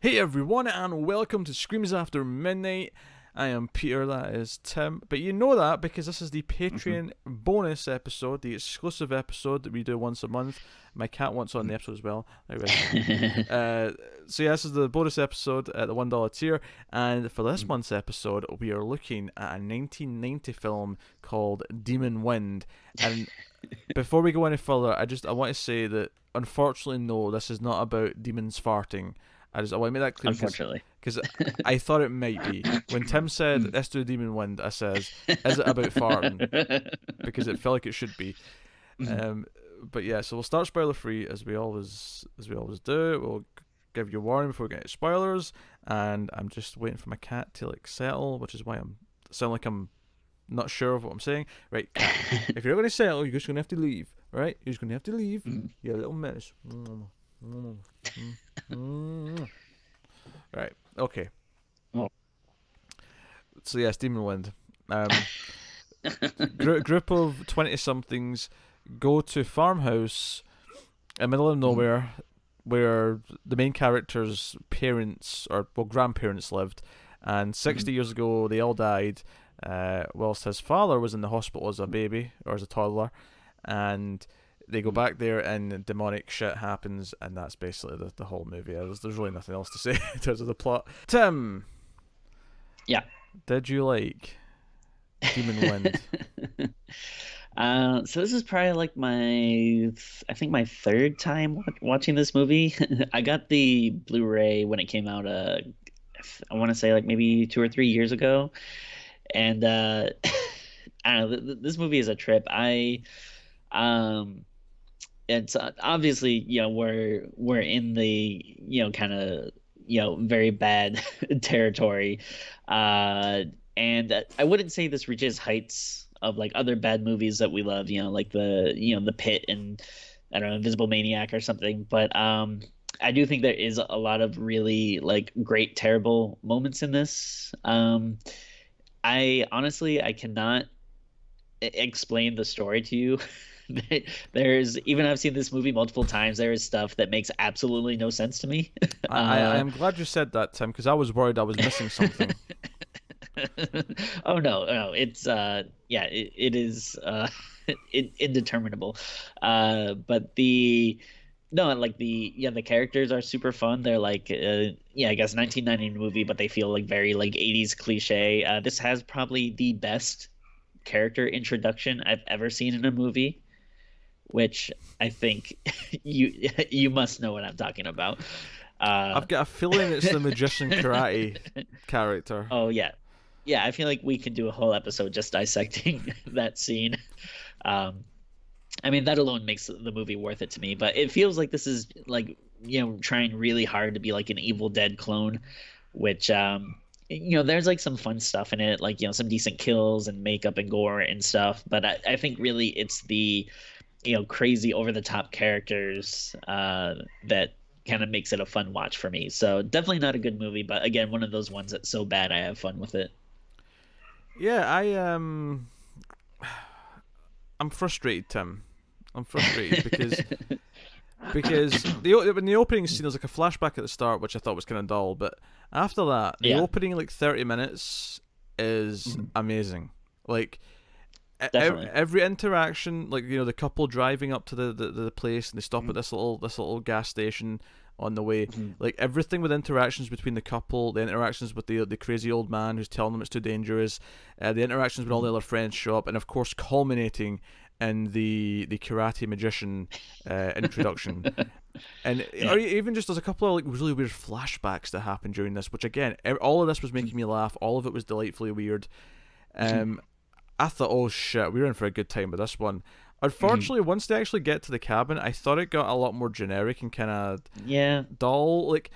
Hey everyone, and welcome to Screams After Midnight. I am Peter, that is Tim. But you know that because this is the Patreon bonus episode, the exclusive episode that we do once a month. My cat wants on the episode as well. So yeah, this is the bonus episode at the $1 tier. And for this month's episode, we are looking at a 1990 film called Demon Wind. And before we go any further, I want to say that unfortunately, no, this is not about demons farting. I want to make that clear. Unfortunately. Because I thought it might be. When Tim said, let's do Demon Wind, I says, is it about farting? Because it felt like it should be. But yeah, so we'll start spoiler free as we always do. We'll give you a warning before we get into spoilers. And I'm just waiting for my cat to settle, which is why I sound like I'm not sure of what I'm saying. Right, cat, if you're not going to settle, you're just going to have to leave. Right? You're just going to have to leave. You're a little menace. Right. Okay. Oh. So yes, Demon Wind. Group of 20-somethings go to farmhouse in the middle of nowhere where the main character's parents or grandparents lived, and 60 years ago they all died. Whilst his father was in the hospital as a baby or as a toddler, and they go back there and demonic shit happens, and that's basically the whole movie. There's really nothing else to say in terms of the plot. Tim! Yeah. Did you like Demon Wind? So this is probably like I think my third time watching this movie. I got the Blu-ray when it came out, I want to say like maybe 2 or 3 years ago. And I don't know, this movie is a trip. It's obviously, we're in the, kind of, very bad territory. And I wouldn't say this reaches heights of like other bad movies that we love, like The Pit and I don't know, Invisible Maniac or something. But I do think there is a lot of really like great, terrible moments in this. I cannot explain the story to you. Even I've seen this movie multiple times. There is stuff that makes absolutely no sense to me. I'm glad you said that, Tim, because I was worried I was missing something. Oh no, it's it is indeterminable. But the characters are super fun. They're like I guess 1990 movie, but they feel like very like 80s cliche. This has probably the best character introduction I've ever seen in a movie, which I think you must know what I'm talking about. I've got a feeling it's the magician karate character. Oh yeah, I feel like we could do a whole episode just dissecting that scene. I mean, that alone makes the movie worth it to me. But it feels like this is like trying really hard to be like an Evil Dead clone, which there's like some fun stuff in it, like some decent kills and makeup and gore and stuff. But I think really it's the crazy over the top characters that kind of makes it a fun watch for me. So definitely not a good movie, but again, one of those ones that's so bad I have fun with it. Yeah, I'm frustrated, Tim. I'm frustrated because in the opening scene there's like a flashback at the start which I thought was kind of dull, but after that the opening like 30 minutes is amazing. Like every interaction, like the couple driving up to the place and they stop at this little gas station on the way, like everything with interactions between the couple, the interactions with the crazy old man who's telling them it's too dangerous, the interactions with all the other friends show up, and of course culminating in the karate magician introduction. And or even just there's a couple of like really weird flashbacks that happen during this, which again, all of this was making me laugh. All of it was delightfully weird. I thought, oh shit, we were in for a good time with this one. Unfortunately, once they actually get to the cabin, I thought it got a lot more generic and kind of dull. Like,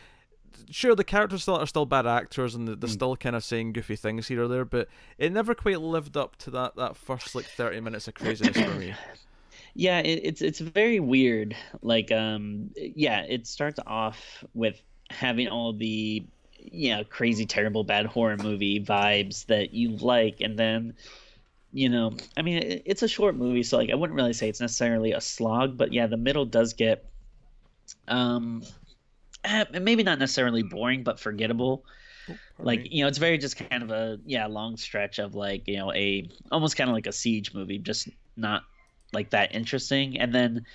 sure, the characters are still bad actors and they're still kind of saying goofy things here or there, but it never quite lived up to that first like 30 minutes of craziness for me. Yeah, it's very weird. Like, it starts off with having all the crazy, terrible, bad horror movie vibes that you like, and then I mean, it's a short movie, so like I wouldn't really say it's necessarily a slog, but yeah, the middle does get maybe not necessarily boring, but forgettable. Oh, pardon Like, me. it's very just kind of a long stretch of like, a almost kind of like a siege movie, just not like that interesting. And then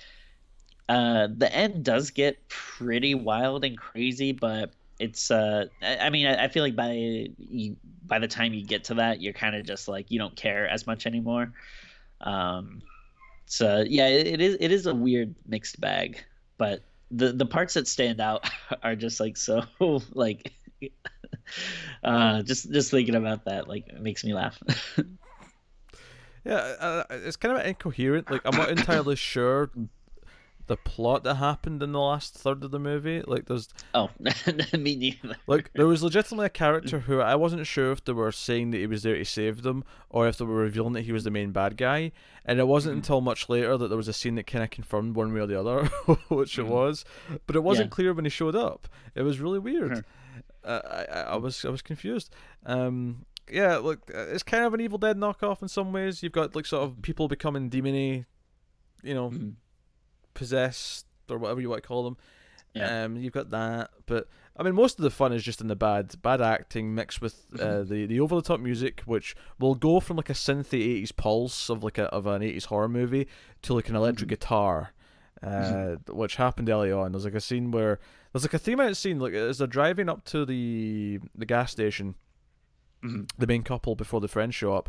the end does get pretty wild and crazy, but it's I mean, I feel like by the time you get to that, you're kind of just like you don't care as much anymore. Um, so yeah, it is a weird mixed bag, but the parts that stand out are just like so like just thinking about that like it makes me laugh. Yeah, it's kind of incoherent. Like I'm not entirely sure the plot that happened in the last third of the movie. Like there's Oh, me neither. like there was legitimately a character who I wasn't sure if they were saying that he was there to save them or if they were revealing that he was the main bad guy. And it wasn't until much later that there was a scene that kind of confirmed one way or the other, which it was. But it wasn't Yeah. clear when he showed up. It was really weird. Sure. I was confused. Yeah, look, it's kind of an Evil Dead knockoff in some ways. You've got like sort of people becoming demony, you know, Mhm. possessed or whatever you want to call them. Yeah. You've got that, but I mean, most of the fun is just in the bad acting mixed with the over the top music, which will go from like a synthy '80s pulse of like of an '80s horror movie to like an electric guitar, which happened early on. There's like a scene where there's like a 3 minute scene like as they're driving up to the gas station, Mhm. the main couple before the friends show up.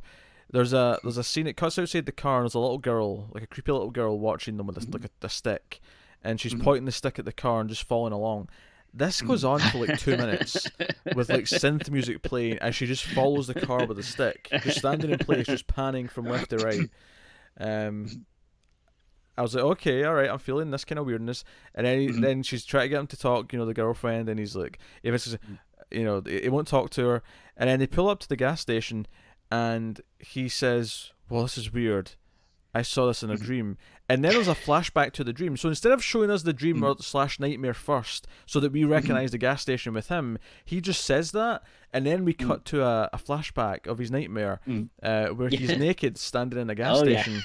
There's a scene. It cuts outside the car, and there's a little girl, like a creepy little girl, watching them with like a stick, and she's pointing the stick at the car and just following along. This goes on for like 2 minutes with like synth music playing as she just follows the car with a stick, just standing in place, just panning from left to right. Um, I was like, okay, all right, I'm feeling this kind of weirdness, and then she's trying to get him to talk, the girlfriend, and he's like, if it's, he won't talk to her, and then they pull up to the gas station, and he says, well, this is weird. I saw this in a dream. And then there's a flashback to the dream. So instead of showing us the dream or slash nightmare first, so that we recognize the gas station with him, he just says that, and then we cut to a flashback of his nightmare, where he's naked standing in a gas station.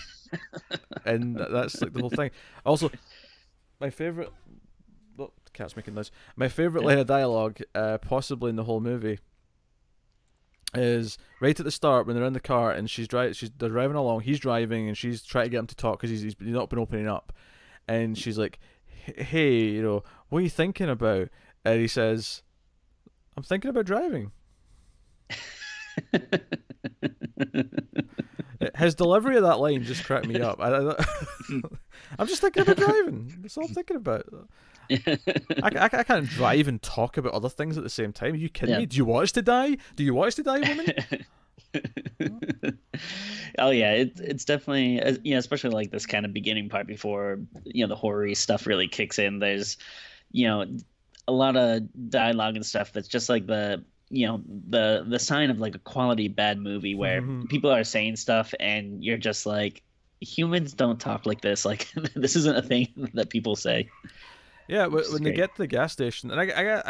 And that's like the whole thing. Also, my favorite. Oh, the cat's making noise. My favorite line of dialogue, possibly in the whole movie, is right at the start when they're in the car and they're driving along. He's driving and she's trying to get him to talk because he's not been opening up, and she's like, "Hey, what are you thinking about?" And he says, "I'm thinking about driving." His delivery of that line just cracked me up. I'm just thinking about driving. That's all I'm thinking about. I can't drive and talk about other things at the same time. Are you kidding me? Do you want us to die? Do you want us to die, woman? Oh yeah, it's definitely especially like this kind of beginning part before the horror stuff really kicks in. There's a lot of dialogue and stuff that's just like the sign of like a quality bad movie where people are saying stuff and you're just like, humans don't talk like this. Like this isn't a thing that people say. Yeah, when they get to the gas station, and I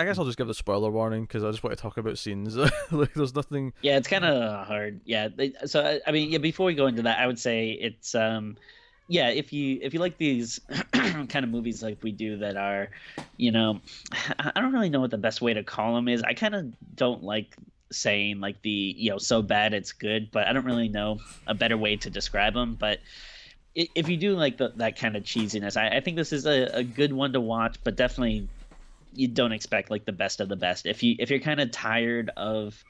guess I'll just give the spoiler warning because I just want to talk about scenes. Like, there's nothing. Yeah, it's kind of hard. Yeah, so I mean, yeah. Before we go into that, I would say it's yeah. If you like these kind of movies like we do that are, I don't really know what the best way to call them is. I kind of don't like saying like the so bad it's good, but I don't really know a better way to describe them. But if you do like that kind of cheesiness, I think this is a good one to watch, but definitely you don't expect like the best of the best. If you're kind of tired of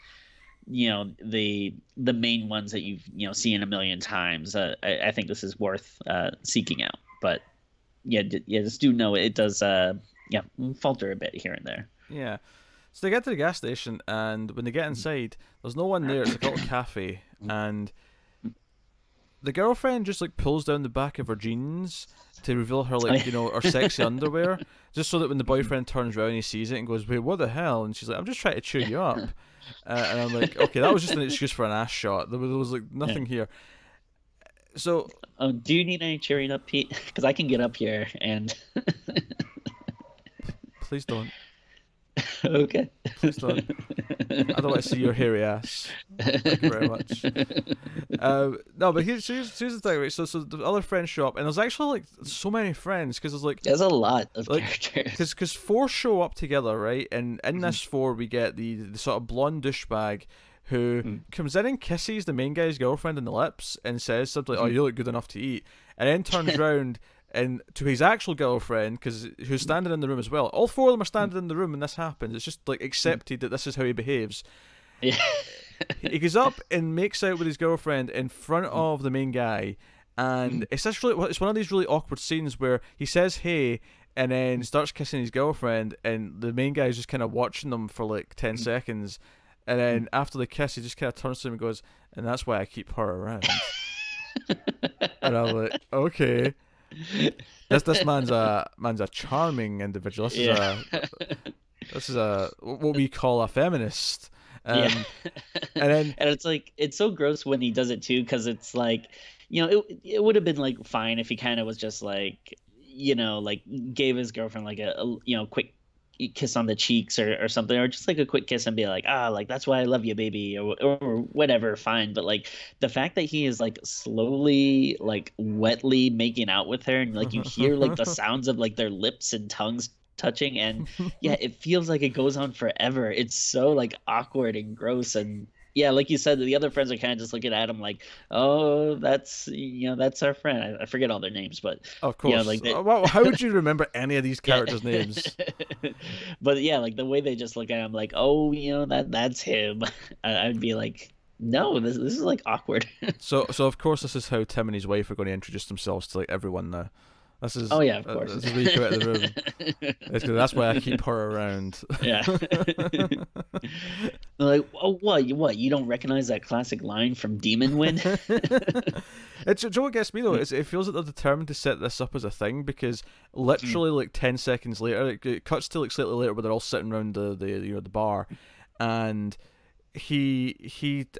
the main ones that you've seen a million times, I think this is worth seeking out. But yeah, just do know it does falter a bit here and there. Yeah. So they get to the gas station, and when they get inside, there's no one there. It's like a little cafe, and the girlfriend just like pulls down the back of her jeans to reveal her like her sexy underwear, just so that when the boyfriend turns around he sees it and goes, "Wait, what the hell?" And she's like, "I'm just trying to cheer you up," and I'm like, "Okay, that was just an excuse for an ass shot. There was like nothing here." So, do you need any cheering up, Pete? Because I can get up here and. Please don't. Okay. Please don't. I don't want to see your hairy ass. Thank you very much. No, but here's the thing, right? So the other friends show up, and there's actually like so many friends because there's a lot of like, characters. Because four show up together, right? And in this four, we get the sort of blonde douchebag who comes in and kisses the main guy's girlfriend in the lips and says something like, "Oh, you look good enough to eat," and then turns around and to his actual girlfriend, who's standing in the room as well. All four of them are standing in the room when this happens. It's just like accepted that this is how he behaves. Yeah. He goes up and makes out with his girlfriend in front of the main guy, and it's one of these really awkward scenes where he says hey and then starts kissing his girlfriend, and the main guy is just kind of watching them for like 10 seconds, and then after the kiss he just kind of turns to him and goes, "And that's why I keep her around." And I'm like, okay. This man's a charming individual. This is what we call a feminist. And then it's like, it's so gross when he does it too, because it's like, it would have been like fine if he kind of was just like, like gave his girlfriend like a quick kiss on the cheeks or something, or just like a quick kiss and be like, like that's why I love you, baby, or whatever, fine. But like the fact that he is like slowly like wetly making out with her, and like you hear like the sounds of like their lips and tongues touching, and it feels like it goes on forever. It's so like awkward and gross. And like you said, the other friends are kind of just looking at him like, "Oh, that's that's our friend." I forget all their names, but of course, like how would you remember any of these characters' names? But like the way they just look at him like, "Oh, that's him." I'd be like, "No, this is like awkward." So of course, this is how Tim and his wife are going to introduce themselves to like everyone now. This is, of course. This is where you come out of the room. That's why I keep her around. Yeah. Like, oh, what? You don't recognize that classic line from Demon Wind? Joe, what gets me though is it feels like they're determined to set this up as a thing, because literally like 10 seconds later, it cuts to like slightly later where they're all sitting around the bar, and I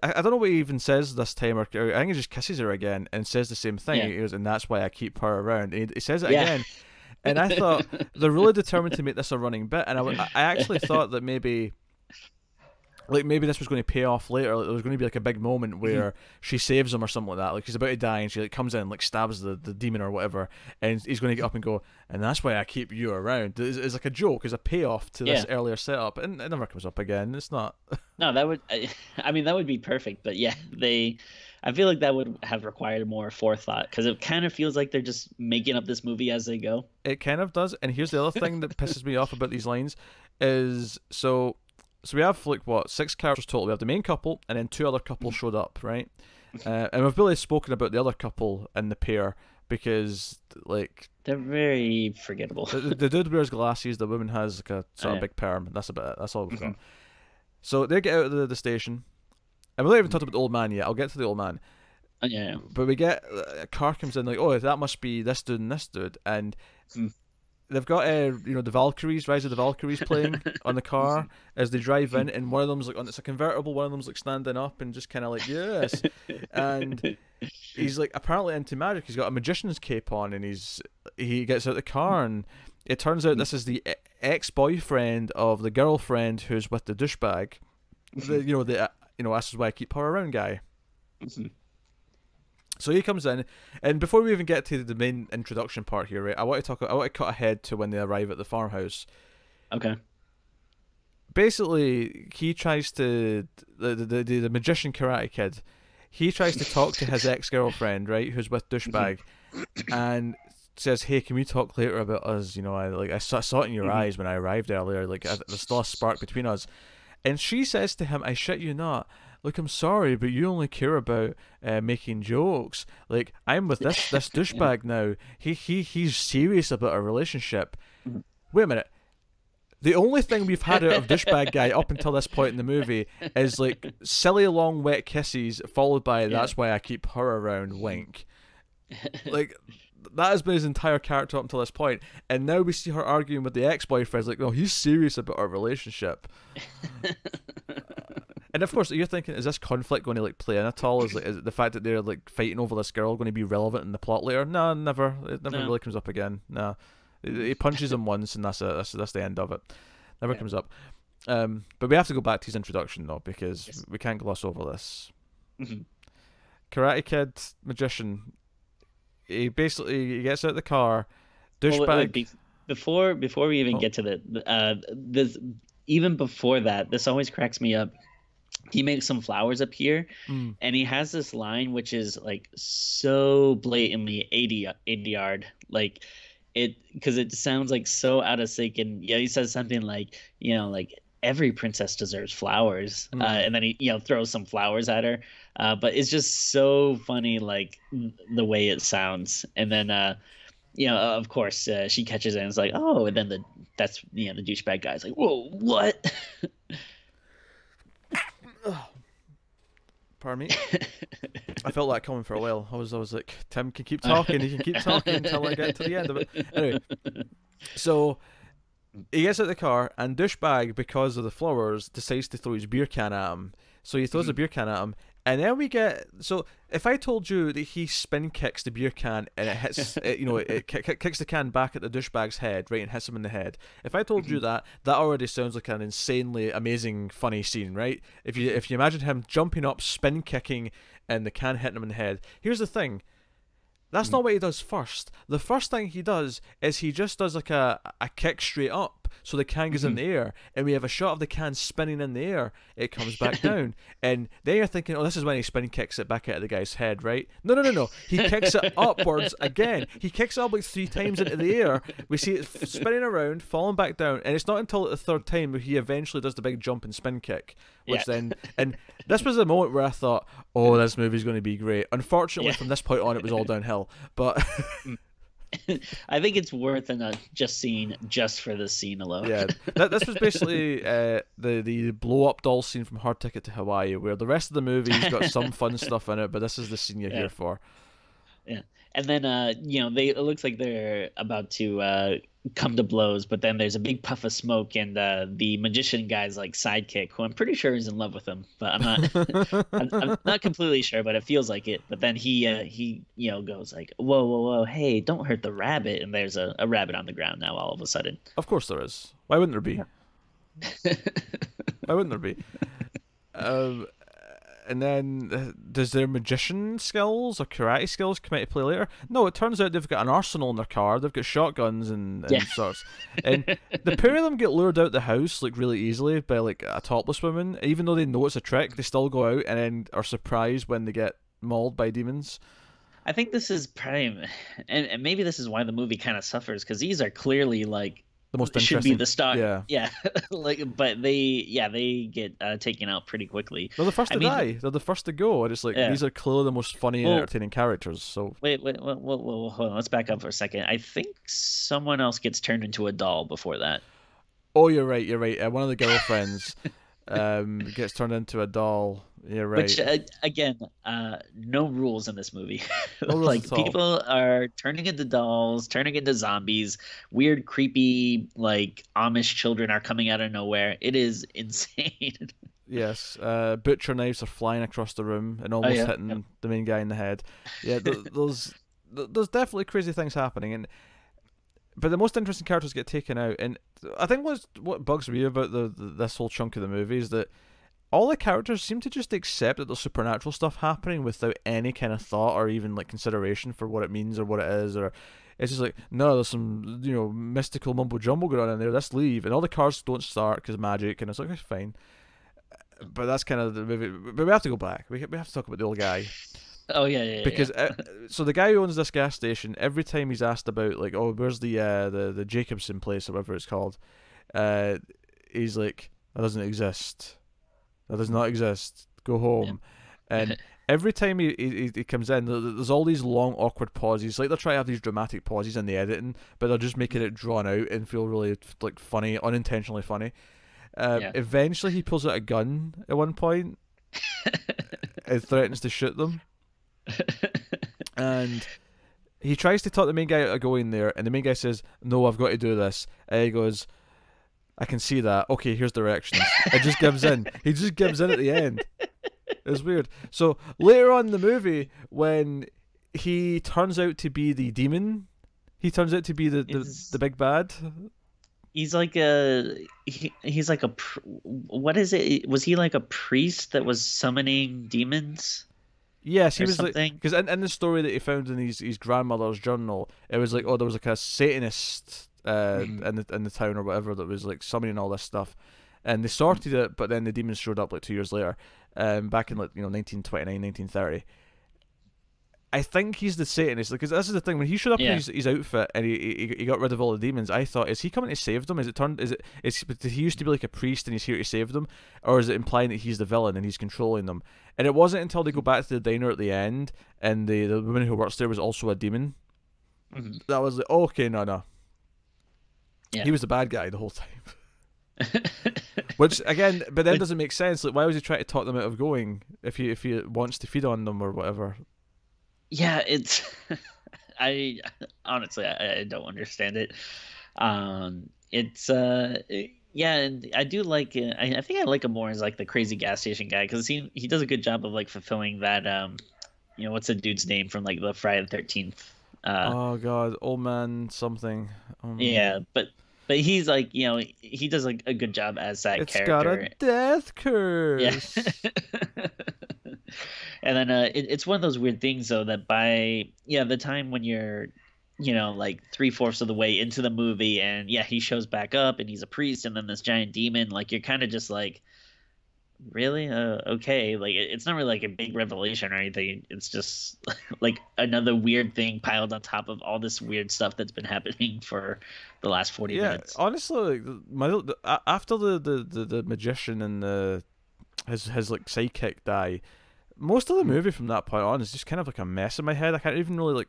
don't know what he even says this time, or I think he just kisses her again and says the same thing. He goes, "And that's why I keep her around." And he says it again, and I thought they're really determined to make this a running bit, and I actually thought that maybe this was going to pay off later. Like, there was going to be like a big moment where she saves him or something like that. Like he's about to die and she like comes in and like stabs the demon or whatever, and he's going to get up and go, "And that's why I keep you around." It's like a joke, it's a payoff to this earlier setup, and it never comes up again. It's not. No, that would. I mean, that would be perfect. But I feel like that would have required more forethought, because it kind of feels like they're just making up this movie as they go. It kind of does. And here's the other thing that pisses me off about these lines is so we have like 6 characters total. We have the main couple, and then 2 other couples showed up, right? And we've really spoken about the other couple in the pair because like they're very forgettable. The dude wears glasses. The woman has like a sort of big perm. That's about it. That's all we've got. So they get out of the station, and we haven't even talked about the old man yet. I'll get to the old man. But we get a car comes in like, "Oh, that must be this dude and this dude," and they've got the Valkyries, Rise of the Valkyries playing on the car as they drive in, and one of them's like it's a convertible, one of them's like standing up and just kind of like yes, and he's like apparently into magic. He's got a magician's cape on, and he gets out the car, and it turns out this is the ex-boyfriend of the girlfriend who's with the douchebag. This is why I keep her around guy. So he comes in, and before we even get to the main introduction part here, right, I want to cut ahead to when they arrive at the farmhouse. Okay. Basically, he tries to the magician Karate Kid. He tries to talk to his ex-girlfriend, right, who's with douchebag, and says, "Hey, can we talk later about us? I saw it in your eyes when I arrived earlier. Like, there's still a spark between us." And she says to him, "I shit you not. Look, I'm sorry, but you only care about making jokes. Like, I'm with this douchebag now. He's serious about our relationship." Wait a minute. The only thing we've had out of douchebag guy up until this point in the movie is like silly long wet kisses followed by "that's why I keep her around" wink. Like, that has been his entire character up until this point, and now we see her arguing with the ex-boyfriend. Like, "No, he's serious about our relationship." And of course, you're thinking, is this conflict going to like play in at all? Is the fact that they're like fighting over this girl going to be relevant in the plot later? No, never. It never really comes up again. No, he punches him once, and that's it. That's the end of it. Never comes up. But we have to go back to his introduction though, because we can't gloss over this. Karate Kid magician. He gets out of the car, Well, douchebag. before we even get to this, even before that, this always cracks me up. He makes some flowers appear, Mm, and he has this line which is like so blatantly 80 yard, like it, because it sounds like so out of sync. And yeah, he says something like, like every princess deserves flowers, and then he throws some flowers at her, but it's just so funny, like the way it sounds. And then of course, she catches it and is like, oh, and then the douchebag guy's like, whoa, what? pardon me. I felt that coming for a while. I was like, Tim can keep talking. He can keep talking until I get to the end of it. Anyway, so he gets out of the car, and douchebag, because of the flowers, decides to throw his beer can at him. So he throws a beer can at him, and then we get. So if I told you that he spin kicks the beer can and it hits, it kicks the can back at the douchebag's head, right, and hits him in the head. If I told you that, that already sounds like an insanely amazing, funny scene, right? If you imagine him jumping up, spin kicking, and the can hitting him in the head. Here's the thing. That's not what he does first. The first thing he does is he just does like a kick straight up, so the can goes in the air, and we have a shot of the can spinning in the air. It comes back down, and then you're thinking, oh, this is when he spin kicks it back out of the guy's head, right? No. He kicks it upwards again. He kicks it up like 3 times into the air. We see it spinning around, falling back down, and it's not until the 3rd time where he eventually does the big jump and spin kick, which then, and this was the moment where I thought, oh, this movie's going to be great. Unfortunately, from this point on, it was all downhill. But I think it's worth just seeing just for this scene alone. Yeah, this was basically the blow up doll scene from Hard Ticket to Hawaii, where the rest of the movie's got some fun stuff in it, but this is the scene you're here for. Yeah, and then it looks like they're about to come to blows, but then there's a big puff of smoke, and the magician guy's like sidekick, who I'm pretty sure is in love with him, but I'm not I'm not completely sure, but it feels like it. But then he goes like, whoa, hey, don't hurt the rabbit, and there's a rabbit on the ground now all of a sudden. Of course there is. Why wouldn't there be? Why wouldn't there be? And then, does their magician skills or karate skills come into play later? No, it turns out they've got an arsenal in their car. They've got shotguns and sorts. And the pair of them get lured out the house like really easily by like a topless woman. Even though they know it's a trick, they still go out and then are surprised when they get mauled by demons. I think this is prime, and maybe this is why the movie kind of suffers, because these are clearly like the most interesting. Should be the star. Yeah. But they get taken out pretty quickly. They're the first to die. They're the first to go, and it's like these are clearly the most funny and entertaining characters. So wait, hold on. Let's back up for a second. I think someone else gets turned into a doll before that. Oh, you're right. One of the girlfriends gets turned into a doll. You're right. Which again, no rules in this movie. Like people are turning into dolls, turning into zombies. Weird, creepy, like Amish children are coming out of nowhere. It is insane. Yes, butcher knives are flying across the room and almost hitting the main guy in the head. Yeah, there's definitely crazy things happening, but the most interesting characters get taken out. And I think what bugs me about this whole chunk of the movie is that all the characters seem to just accept that there's supernatural stuff happening without any kind of thought or even like consideration for what it means or what it is, or it's just like, no, there's some mystical mumbo jumbo going on in there. Let's leave, and all the cars don't start because magic, and it's like, okay, fine. But that's kind of the movie. But we have to go back. We have to talk about the old guy. Oh yeah. Because so the guy who owns this gas station, every time he's asked about like, oh, where's the Jacobson place or whatever it's called, he's like, that doesn't exist. That does not exist. Go home. And every time he comes in, there's all these long, awkward pauses. Like they're trying to have these dramatic pauses in the editing, but they're just making it drawn out and feel really like funny, unintentionally funny. Eventually, he pulls out a gun at one point and threatens to shoot them. And he tries to talk the main guy out of going there, and the main guy says, "No, I've got to do this." And he goes, I can see that. Okay, here's directions. It just gives in. He just gives in at the end. It's weird. So later on in the movie, when he turns out to be the demon, he turns out to be the big bad. He's like what is it? Was he like a priest that was summoning demons? Yes, he or was like, something. because in the story that he found in his grandmother's journal, it was like, oh, there was like a Satanist Mhm. in the town or whatever that was like summoning all this stuff, and they sorted it, but then the demons showed up like 2 years later, back in like 1929, 1930. I think he's the Satanist because this is the thing. When he showed up in Yeah. his outfit and he got rid of all the demons, I thought, is he coming to save them? Is it turned? Did he used to be like a priest and he's here to save them, or is it implying that he's the villain and he's controlling them? And it wasn't until they go back to the diner at the end and the woman who works there was also a demon. Mhm. That was like, okay, no, Yeah. he was the bad guy the whole time. Which again, but then But doesn't make sense. Like, why was he trying to talk them out of going if he wants to feed on them or whatever? yeah, it's I honestly I don't understand it. It's yeah, and I do like I think I like him more as like the crazy gas station guy because he does a good job of like fulfilling that what's the dude's name from like the Friday the 13th. Oh God, old man something. Yeah, but he's like, he does like a good job as that It's got a character. death Yeah. curse. And then it's one of those weird things though that by the time when you're like three-fourths of the way into the movie and yeah he shows back up and he's a priest and then this giant demon, like you're kind of just like, really, okay, like it's not really like a big revelation or anything, it's just like another weird thing piled on top of all this weird stuff that's been happening for the last 40 Yeah, minutes. honestly, like, after the magician and his like sidekick die, most of the Mhm. movie from that point on is just kind of like a mess in my head. I can't even really like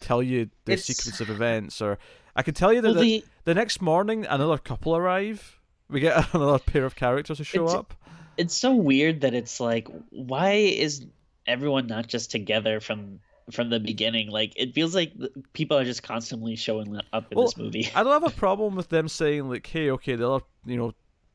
tell you the It's sequence of events, or I can tell you that well the next morning another couple arrive. We get another pair of characters who show it's up. it's so weird that it's like, why is everyone not just together from the beginning? Like it feels like people are just constantly showing up in Well, this movie. I don't have a problem with them saying like, "Hey, okay, the other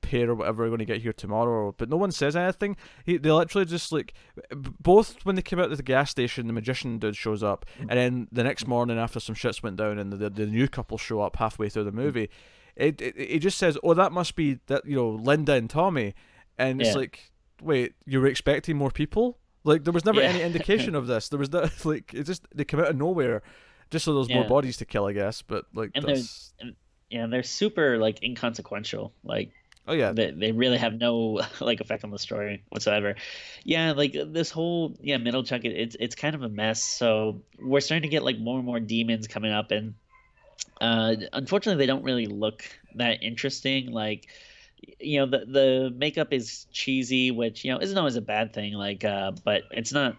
pair or whatever are going to get here tomorrow," but no one says anything. They literally just like both when they came out of the gas station, the magician dude shows up, and then the next morning after some shits went down and the new couple show up halfway through the movie, it just says, "Oh, that must be that Linda and Tommy," and it's Yeah, like, wait, you were expecting more people? Like there was never yeah, any indication of this. There was that like it just they come out of nowhere, just so there's more yeah, bodies to kill, I guess. But like and that's and, yeah, they're super like inconsequential. Like oh yeah, they really have no like effect on the story whatsoever. Yeah, like this whole middle chunk, it's kind of a mess. So we're starting to get like more and more demons coming up, and unfortunately, they don't really look that interesting. Like, the makeup is cheesy, which isn't always a bad thing. Like, but it's not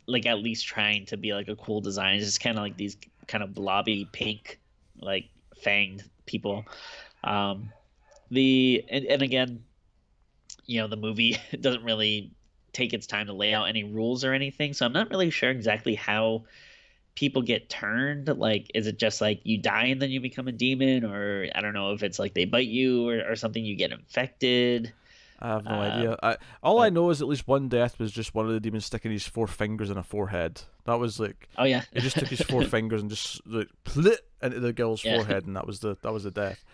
like at least trying to be like a cool design. It's just kind of like these kind of blobby pink, like fanged people. Um, and again, the movie doesn't really take its time to lay out any rules or anything, so I'm not really sure exactly how people get turned. Like, is it just like you die and then you become a demon, or I don't know if it's like they bite you or something, you get infected. I have no uh idea. All I but know is at least one death was just one of the demons sticking his four fingers in a forehead. That was like oh yeah. he just took his four fingers and just like plit into the girl's Yeah. forehead, and that was the death.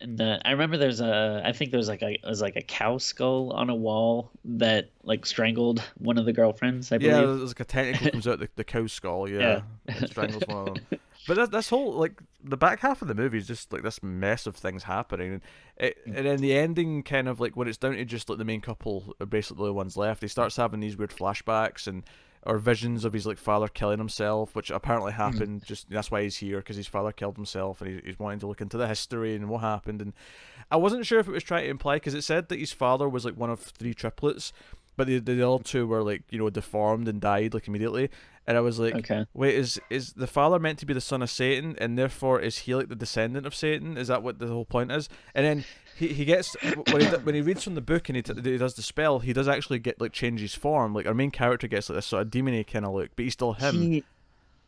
And I remember I think there's like it was like a cow skull on a wall that like strangled one of the girlfriends, I Yeah, believe. there's like a tentacle comes out the cow skull, Yeah. yeah, and strangles one of them. But this whole like the back half of the movie is just like this mess of things happening, and then the ending kind of like when it's down to just like the main couple are basically the ones left. He starts having these weird flashbacks and or visions of his like father killing himself, which apparently Mhm. happened. Just that's why he's here because his father killed himself, and he's wanting to look into the history and what happened. And I wasn't sure if it was trying to imply because it said that his father was like one of three triplets, but the other two were like deformed and died like immediately. And I was like, Okay. wait, is the father meant to be the son of Satan, and therefore is he like the descendant of Satan? Is that what the whole point is? And then he gets when he reads from the book and he does the spell, he does actually get like change his form. Like our main character gets like this sort of demony kind of look, but he's still him. He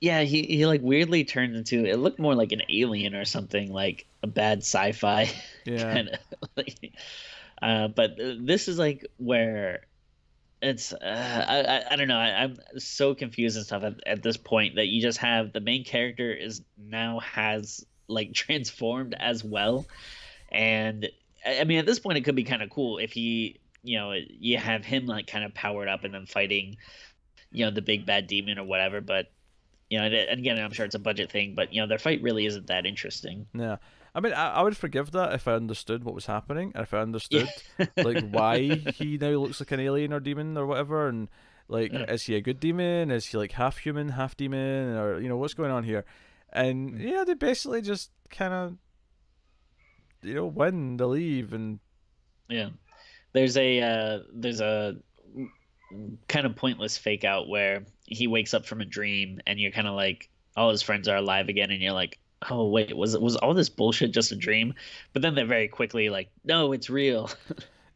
Yeah, he like weirdly turned into, it looked more like an alien or something, like a bad sci-fi Yeah. kind of like. But this is like where it's I don't know, I'm so confused and stuff at this point that you just have the main character is now has like transformed as well. And I mean at this point it could be kind of cool if he you have him like kind of powered up and then fighting the big bad demon or whatever. But and again, I'm sure it's a budget thing, but their fight really isn't that interesting. Yeah. I mean, I would forgive that if I understood what was happening, and if I Yeah. understood like why he now looks like an alien or demon or whatever, and like Yeah. is he a good demon? Is he like half human, half demon, or what's going on here? And yeah, they basically just kind of win, they leave, and Yeah. There's a kind of pointless fake out where he wakes up from a dream and you're kind of like all his friends are alive again and you're like, oh wait, was all this bullshit just a dream? But then they're very quickly like, no, it's real.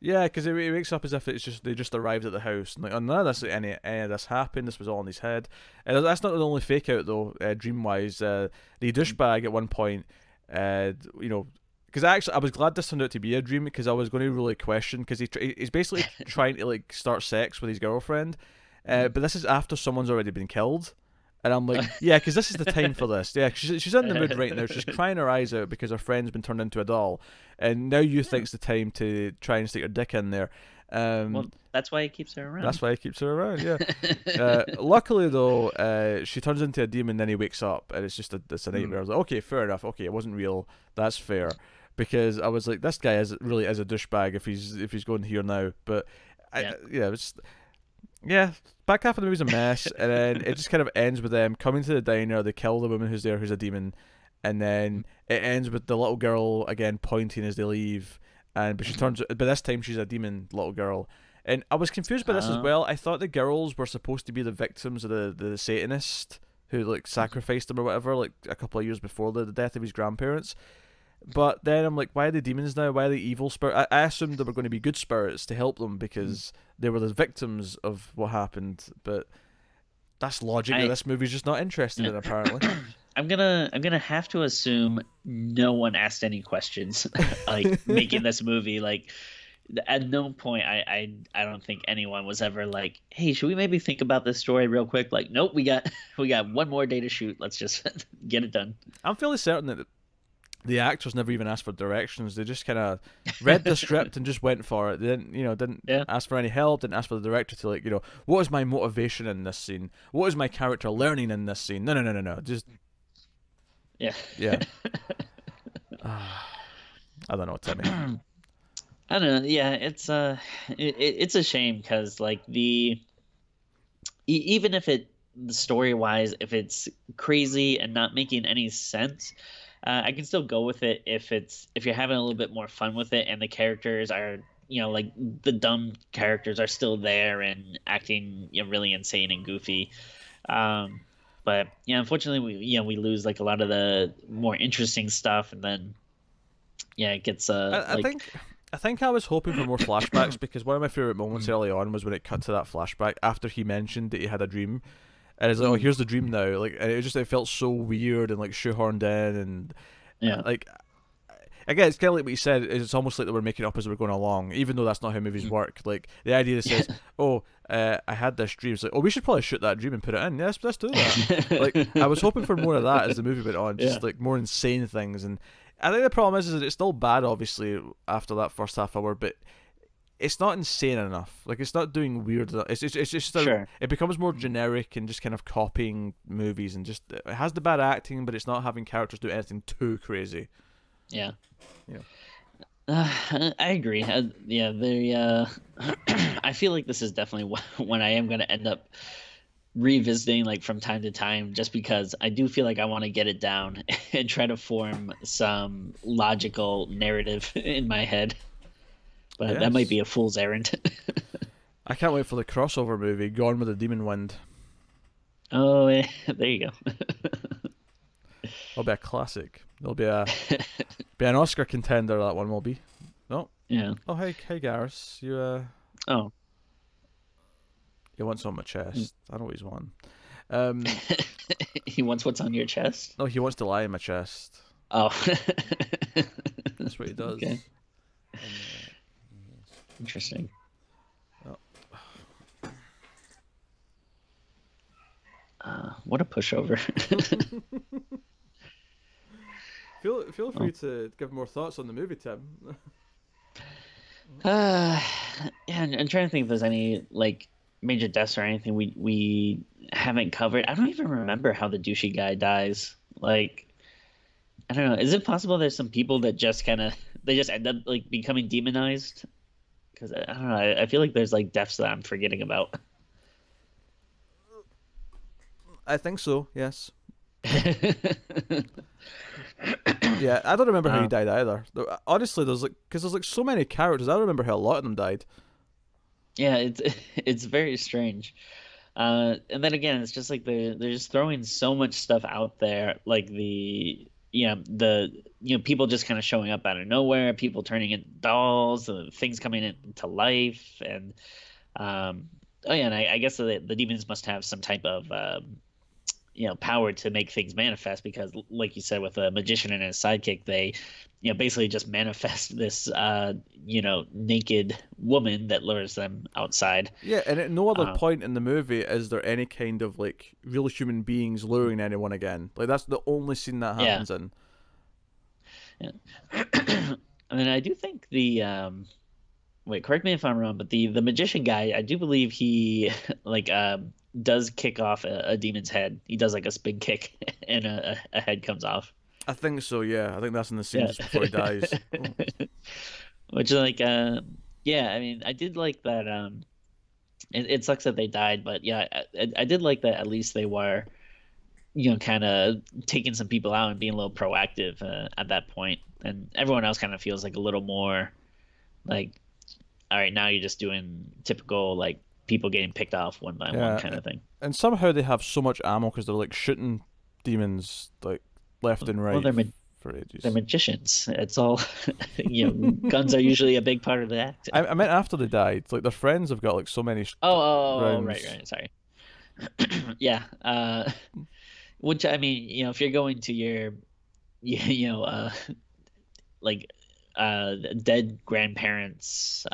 yeah, because it wakes up as if it's just they just arrived at the house, and like, oh, none of this any of this happened. This was all in his head. And that's not the only fake out though. Dream wise, the douchebag at one point, you know, because I was glad this turned out to be a dream because I was going to really question because he's basically trying to like start sex with his girlfriend, but this is after someone's already been killed. And I'm like, yeah, because this is the time for this. Yeah, she's in the mood right now. She's crying her eyes out because her friend's been turned into a doll, and now you think's the time to try and stick your dick in there. Well, that's why he keeps her around. That's why he keeps her around. Yeah. Luckily though, she turns into a demon. Then he wakes up, and it's just it's a nightmare. I was like, okay, fair enough. Okay, it wasn't real. That's fair. Because I was like, this guy really is a douchebag if he's going here now. But it's. Yeah, back half of the movie's a mess, and then it just kind of ends with them coming to the diner. They kill the woman who's there, who's a demon, and then it ends with the little girl again pointing as they leave. But this time she's a demon little girl, and I was confused by this as well. I thought the girls were supposed to be the victims of the Satanist who like sacrificed them or whatever, like a couple of years before the death of his grandparents. But then I'm like, why are they demons now? Why are they evil spirit? I assumed they were going to be good spirits to help them because they were the victims of what happened. But that's logic that this movie's just not interested in, apparently. I'm gonna have to assume no one asked any questions like making this movie. Like at no point I don't think anyone was ever like, hey, should we maybe think about this story real quick? Like, nope, we got one more day to shoot. Let's just get it done. I'm fairly certain that the actors never even asked for directions. They just kind of read the script and just went for it. They didn't ask for any help. Didn't ask for the director to like, what is my motivation in this scene? What is my character learning in this scene? No. Just yeah. I don't know, Timmy. I don't know. Yeah, it's it's a shame because like even if story wise, if it's crazy and not making any sense. I can still go with it if you're having a little bit more fun with it and the characters are like the dumb characters are still there and acting really insane and goofy. But yeah, unfortunately we lose like a lot of the more interesting stuff and then it gets I think I was hoping for more flashbacks because one of my favorite moments early on was when it cut to that flashback after he mentioned that he had a dream. And it's like, oh, here's the dream now. Like, and it felt so weird and like shoehorned in, and like, again, it's kind of like what you said. It's almost like they were making it up as they were going along, even though that's not how movies work. Like the idea that says, oh, I had this dream. It's like, oh, we should probably shoot that dream and put it in. Yes, let's do that. Like, I was hoping for more of that as the movie went on, just like more insane things. And I think the problem is that it's still bad, obviously, after that first half hour, but. It's not insane enough. Like it's not doing weird enough. It's just it becomes more generic and just kind of copying movies and just it has the bad acting, but it's not having characters do anything too crazy. Yeah. I agree. I feel like this is definitely when I am going to end up revisiting like from time to time, just because I do feel like I want to get it down and try to form some logical narrative in my head. But that might be a fool's errand. I can't wait for the crossover movie, Gone with the Demon Wind. Oh, yeah. There you go. It'll be a classic. It'll be an Oscar contender. That one will be. No. Yeah. Oh, hey, Garrus, you. Oh. He wants on my chest. I know he's one. He wants what's on your chest. No, he wants to lie in my chest. Oh. That's what he does. Okay. Interesting. Oh. What a pushover. Feel free to give more thoughts on the movie, Tim. Yeah, I'm trying to think if there's any like major deaths or anything we haven't covered. I don't even remember how the douchey guy dies. Like, I don't know. Is it possible there's some people that just kind of they just end up like becoming demonized? Because I don't know. I feel like there's like deaths that I'm forgetting about. I think so. Yes. Yeah, I don't remember how he died either. Honestly, there's like so many characters. I don't remember how a lot of them died. Yeah, it's very strange. And then again, it's just like they're just throwing so much stuff out there, like the people just kind of showing up out of nowhere, people turning into dolls, things coming into life, and oh yeah, and I guess the demons must have some type of power to make things manifest because, like you said, with a magician and his sidekick, they basically just manifest this naked woman that lures them outside. Yeah, and at no other point in the movie is there any kind of like real human beings luring anyone again. Like that's the only scene that happens in. Yeah. And then I do think wait, correct me if I'm wrong, but the magician guy, I do believe he like does kick off a demon's head. He does like a spin kick and a head comes off. I think so, yeah. I think that's in the scene just before he dies. Which like yeah, I mean, I did like that it sucks that they died, but yeah, I did like that at least they were kind of taking some people out and being a little proactive at that point. And everyone else kind of feels like a little more like, all right, now you're just doing typical like people getting picked off one by one kind of thing. And somehow they have so much ammo because they're like shooting demons like left and right for ages. They're magicians. It's all, guns are usually a big part of the act. I meant after they died. Like their friends have got like so many. Right. Sorry. Yeah. Which I mean, if you're going to your, like, dead grandparents'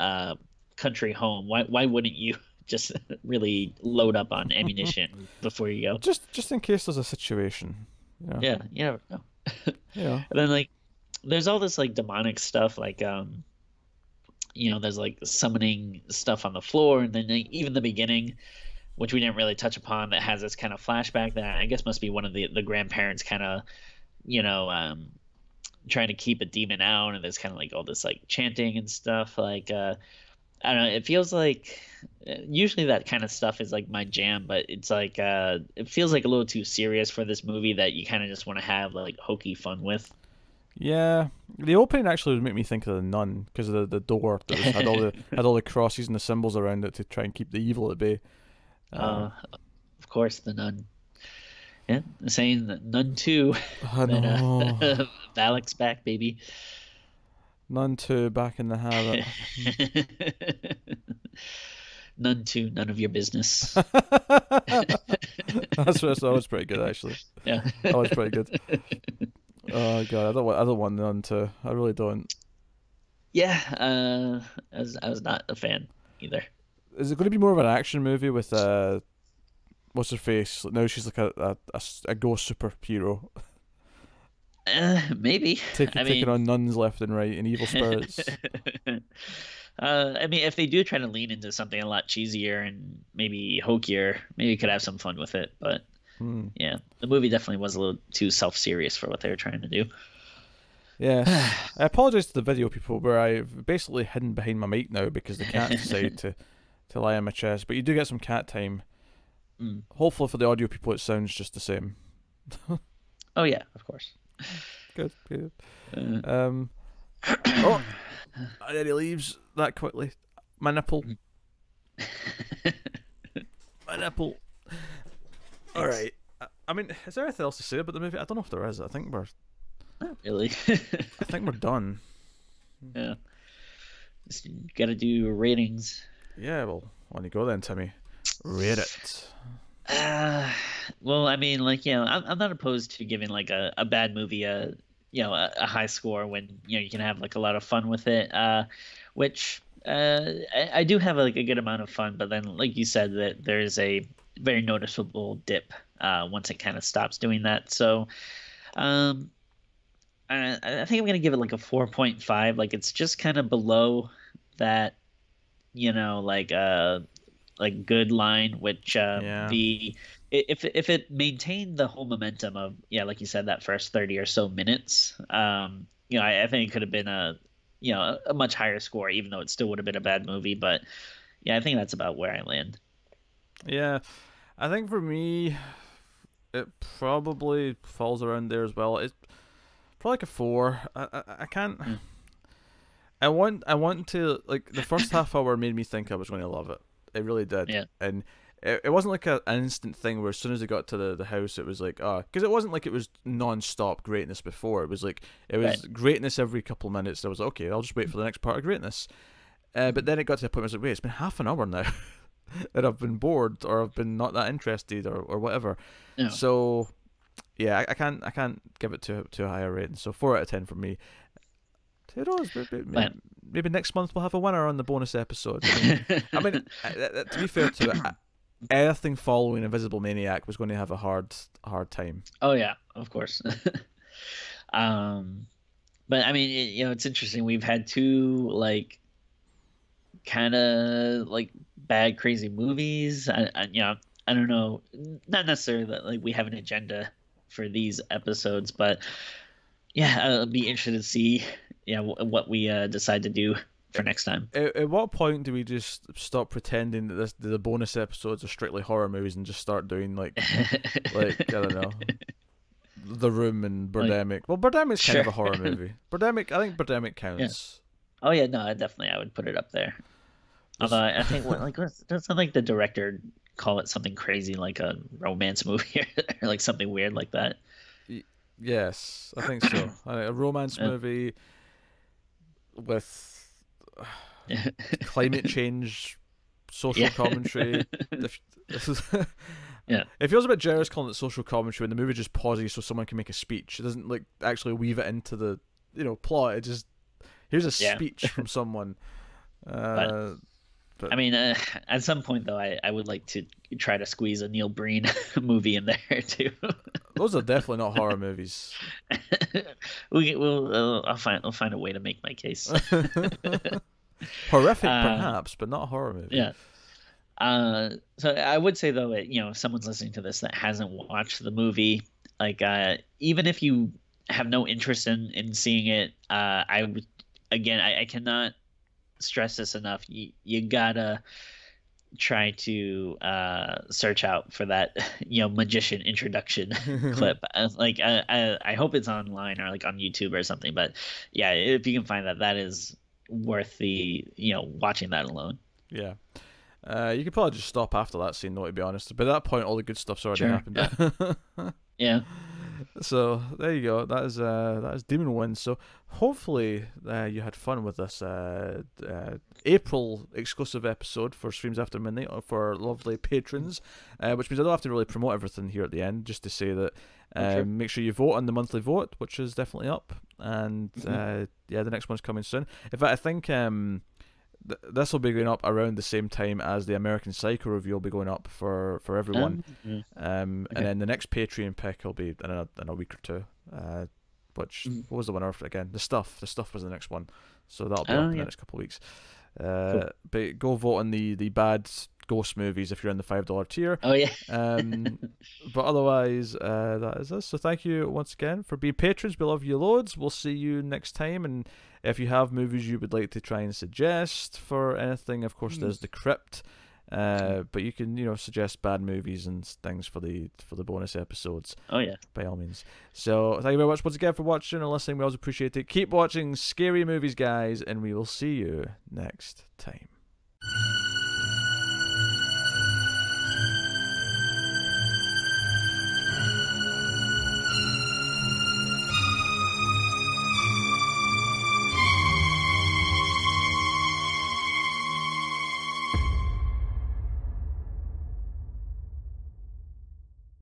country home, why wouldn't you just really load up on ammunition before you go? Just in case there's a situation. Yeah. Yeah. And then like, there's all this like demonic stuff, like there's like summoning stuff on the floor, and then like, even the beginning, which we didn't really touch upon, that has this kind of flashback that I guess must be one of the grandparents kind of, trying to keep a demon out, and there's kind of like all this like chanting and stuff. Like, I don't know, it feels like usually that kind of stuff is like my jam, but it's like it feels like a little too serious for this movie that you kind of just want to have like hokey fun with. Yeah, the opening actually would make me think of The Nun because of the door that had all the crosses and the symbols around it to try and keep the evil at bay. Of course, The Nun. Yeah, saying that Nun 2. I know. Valak's back, baby. Nun 2 back in the habit. Nun 2, none of your business. That was pretty good, actually. Yeah, that was pretty good. Oh god, I don't want Nun 2. I really don't. Yeah, I was not a fan either. Is it going to be more of an action movie with what's her face? Now she's like a ghost superhero. Maybe. Taking on nuns left and right and evil spirits. I mean, if they do try to lean into something a lot cheesier and maybe hokier, maybe you could have some fun with it. But yeah, the movie definitely was a little too self-serious for what they were trying to do. Yeah, I apologize to the video people where I've basically hidden behind my mic now because the cat decided to lie on my chest. But you do get some cat time. Hopefully for the audio people it sounds just the same. Oh yeah, of course. Good. Oh, and then he leaves that quickly. My nipple. My nipple. All right. I mean, is there anything else to say about the movie? I don't know if there is. I think we're. Not really. I think we're done. Yeah. Just gotta do ratings. Yeah, well, on you go then, Timmy. Rate it. Well, I mean, like, I'm not opposed to giving like a bad movie a high score when you can have like a lot of fun with it. Which I do have like a good amount of fun, but then like you said that there's a very noticeable dip once it kind of stops doing that. So, I think I'm gonna give it like a 4.5. Like it's just kind of below that, like like good line, which Yeah. the if it maintained the whole momentum of, yeah, like you said, that first 30 or so minutes, I think it could have been a much higher score, even though it still would have been a bad movie. But yeah, I think that's about where I land. Yeah. I think for me, it probably falls around there as well. It's probably like a 4. I can't. Mm. I want to, like, the first half hour made me think I was going to love it. It really did. Yeah. And it wasn't like an instant thing where as soon as it got to the house, it was like, because it wasn't like it was non-stop greatness before. It was like, it was Right. greatness every couple of minutes. I was like, okay, I'll just wait for the next part of greatness. But then it got to the point where I was like, wait, it's been half an hour now. And I've been bored, or I've been not that interested, or whatever. Yeah. So yeah, I can't give it to a higher rating. So 4 out of 10 for me. Who knows? But Maybe next month we'll have a winner on the bonus episode. To be fair to it, anything following Invisible Maniac was going to have a hard time. oh yeah, of course. um, but I mean, it's interesting. We've had two like kind of like bad, crazy movies. I don't know, not necessarily that like we have an agenda for these episodes, but yeah, I'll be interested to see, yeah, what we decide to do for next time. At what point do we just stop pretending that the bonus episodes are strictly horror movies and just start doing like I don't know, The Room and Like, Birdemic? Well, Birdemic's kind sure. of a horror movie. I think Birdemic Yeah. counts. Oh yeah, no, definitely I would put it up there. Although I think doesn't like the director call it something crazy like a romance movie or like something weird like that. Yes, I think so. A romance Yeah. movie with climate change, social Yeah. commentary. This is Yeah. It feels a bit generous calling it social commentary when the movie just pauses so someone can make a speech. It doesn't like actually weave it into the plot. It just here's a Yeah. speech from someone. But But I mean, at some point though, I would like to try to squeeze a Neil Breen movie in there too. those are definitely not horror movies. I'll find a way to make my case. Horrific, Uh, perhaps, but not a horror movie. yeah. So I would say though, if someone's listening to this that hasn't watched the movie, like even if you have no interest in seeing it, I would again I cannot stress this enough. You gotta try to search out for that magician introduction clip. I hope it's online or like on YouTube or something. But yeah, if you can find that, that is worth the watching that alone. Yeah. You could probably just stop after that scene, though, to be honest. But at that point, all the good stuff's already Sure. happened. Yeah. So there you go. That is Demon Wind. So hopefully you had fun with this April exclusive episode for Streams After Midnight for lovely patrons, which means I don't have to really promote everything here at the end. Just to say that Sure. make sure you vote on the monthly vote, which is definitely up, and yeah, the next one's coming soon. In fact, I think this will be going up around the same time as the American Psycho review will be going up for everyone. Okay. And then the next Patreon pick will be in a week or two. Which what was the winner again? The stuff was the next one, so that'll be up in the next couple of weeks. Cool. But go vote on the bad ghost movies if you're in the $5 tier. Oh yeah. But otherwise, that is us. So thank you once again for being patrons. We love you loads. We'll see you next time. And if you have movies you would like to try and suggest for anything, of course, there's the Crypt. But you can suggest bad movies and things for the bonus episodes. Oh yeah. By all means. So thank you very much once again for watching and listening. We always appreciate it. Keep watching scary movies, guys, and we will see you next time.